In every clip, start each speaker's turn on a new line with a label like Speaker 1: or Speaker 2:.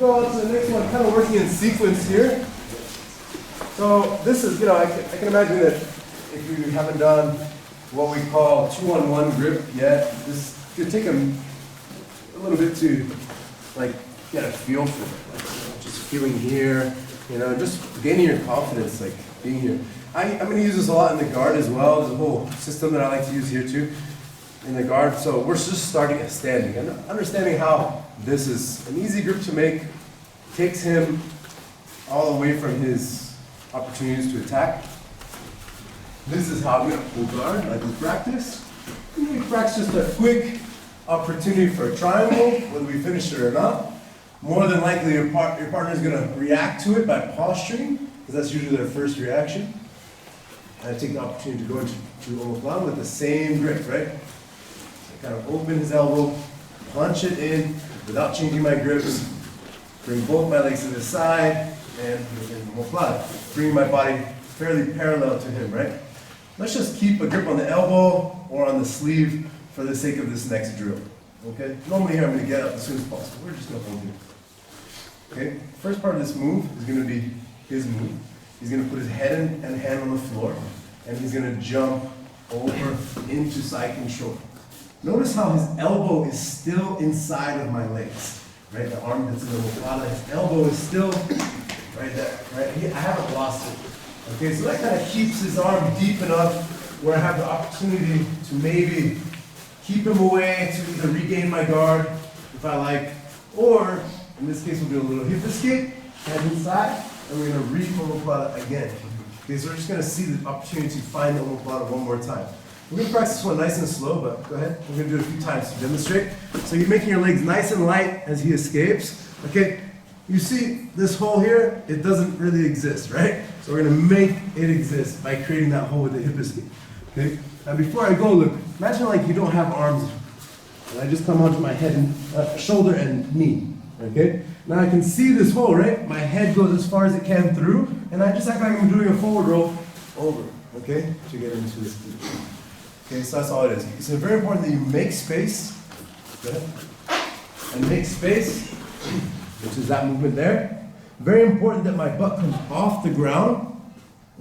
Speaker 1: go on to the next one, kind of working in sequence here. So this is, I can imagine that if you haven't done what we call 2-on-1 grip yet, this could take a little bit to get a feel for it. Just feeling here, just gaining your confidence, being here. I'm going to use this a lot in the guard as well. There's a whole system that I like to use here too, in the guard. So we're just starting at standing and understanding how this is an easy grip to make, takes him all away from his opportunities to attack. This is how I'm going to pull guard, like we practice. We practice just a quick opportunity for a triangle, whether we finish it or not. More than likely your partner is going to react to it by posturing, because that's usually their first reaction. And I take the opportunity to go into omoplata with the same grip, right? So kind of open his elbow, punch it in without changing my grips, bring both my legs to the side, and in omoplata. Bring my body fairly parallel to him, right? Let's just keep a grip on the elbow or on the sleeve for the sake of this next drill, okay? Normally here I'm going to get up as soon as possible. We're just going to hold here. Okay, first part of this move is going to be his move. He's going to put his head and hand on the floor, and he's going to jump over into side control. Notice how his elbow is still inside of my legs, right? The arm that's in the omoplata, his elbow is still right there, right? I haven't lost it. Okay, so that kind of keeps his arm deep enough where I have the opportunity to maybe keep him away, to either regain my guard if I like, or in this case we'll do a little hip escape, head inside, and we're going to re-omoplata again. Okay, so we're just going to see the opportunity to find the omoplata one more time. We're going to practice this one nice and slow, but go ahead. We're going to do it a few times to demonstrate. So you're making your legs nice and light as he escapes. Okay, you see this hole here? It doesn't really exist, right? So we're going to make it exist by creating that hole with the hip escape. Okay, now before I go, look, imagine like you don't have arms. And I just come onto my head and shoulder and knee. Okay, now I can see this hole, right? My head goes as far as it can through, and I just act like I'm doing a forward roll over, okay, to get into this. Okay, so that's all it is. It's very important that you make space, okay, and make space, which is that movement there. Very important that my butt comes off the ground,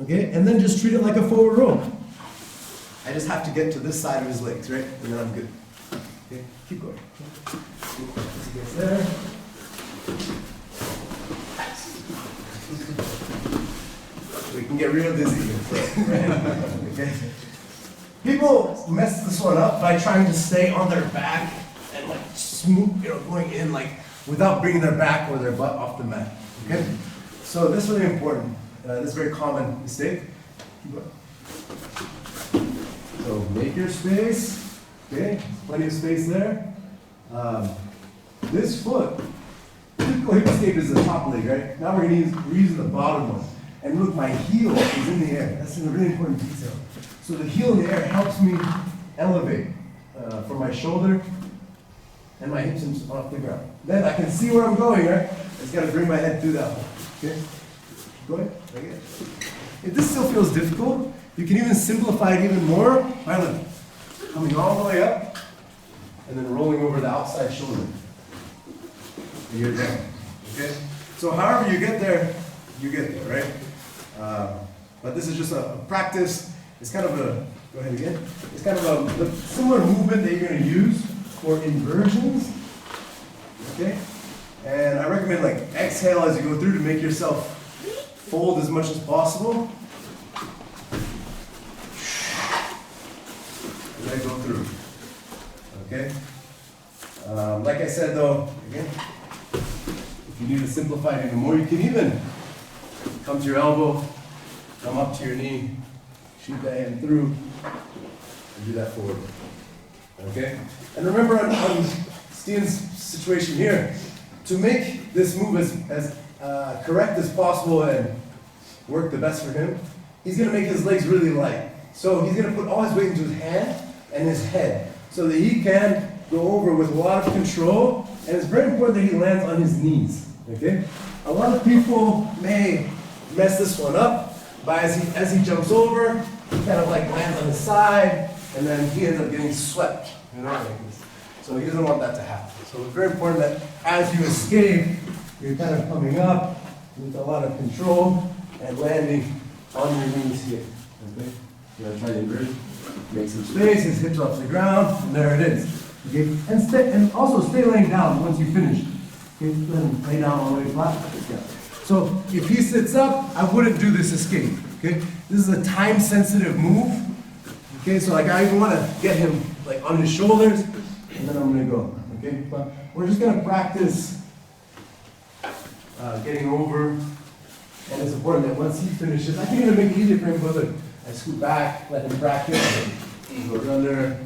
Speaker 1: okay, and then just treat it like a forward roll. I just have to get to this side of his legs, right, and then I'm good. Okay, keep going. As he gets there. We can get real dizzy here, right? Okay. People mess this one up by trying to stay on their back and smooth, going in without bringing their back or their butt off the mat. Okay. So this is really important. This is a very common mistake. Keep going. So make your space. Okay. Plenty of space there. This foot. Typical hip escape is the top leg, right? Now we're using the bottom one. And look, my heel is in the air. That's a really important detail. So the heel in the air helps me elevate from my shoulder and my hips off the ground. Then I can see where I'm going, right? I just got to bring my head through that hole. Okay? Go ahead. Again. If this still feels difficult, you can even simplify it even more by coming all the way up and then rolling over the outside shoulder. You're down. Okay? So however you get there, right? But this is just a practice. It's kind of a, go ahead again. It's kind of a similar movement that you're going to use for inversions. Okay? And I recommend exhale as you go through to make yourself fold as much as possible. As I go through. Okay? Like I said though, again, if you need to simplify it even more, you can even come to your elbow, come up to your knee, shoot that hand through, and do that forward. Okay? And remember on Stian's situation here, to make this move as correct as possible and work the best for him, he's going to make his legs really light. So he's going to put all his weight into his hand and his head so that he can go over with a lot of control, and it's very important that he lands on his knees. Okay? A lot of people may mess this one up by as he jumps over, he kind of lands on his side, and then he ends up getting swept. You know, like this. So he doesn't want that to happen. So it's very important that as you escape, you're kind of coming up with a lot of control and landing on your knees here. Okay? You're gonna try to invert. Make some space, his hips off the ground, and there it is. Okay? And also stay laying down once you finish. Okay? Let him lay down all the way flat. Yeah. So if he sits up, I wouldn't do this escape. Okay? This is a time-sensitive move. Okay, so like I even want to get him like on his shoulders, and then I'm gonna go. Okay, but we're just gonna practice getting over, and it's important that once he finishes, I can even make it easier for him. But look, I scoot back, let him practice. He goes under,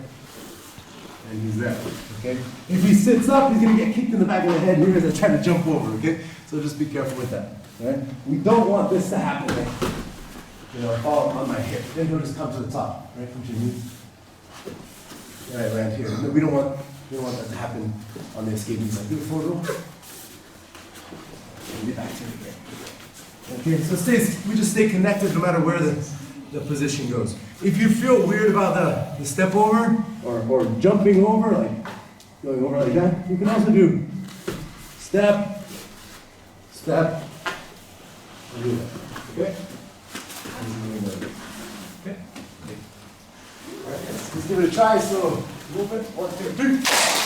Speaker 1: and he's there. Okay. If he sits up, he's gonna get kicked in the back of the head here as I try to jump over. Okay, so just be careful with that. All right. We don't want this to happen. Like, you know, fall on my hip. Then he'll just come to the top, right? From your knees. Right, land here. No, we don't want that to happen on the escaping side. Do it forward. And get back to it again. Okay, so we just stay connected no matter where the position goes. If you feel weird about the step over or jumping over, like going over like that, you can also do step, step, and do that. Okay? Okay. All right, let's give it a try. So, movement, 1, 2, 3.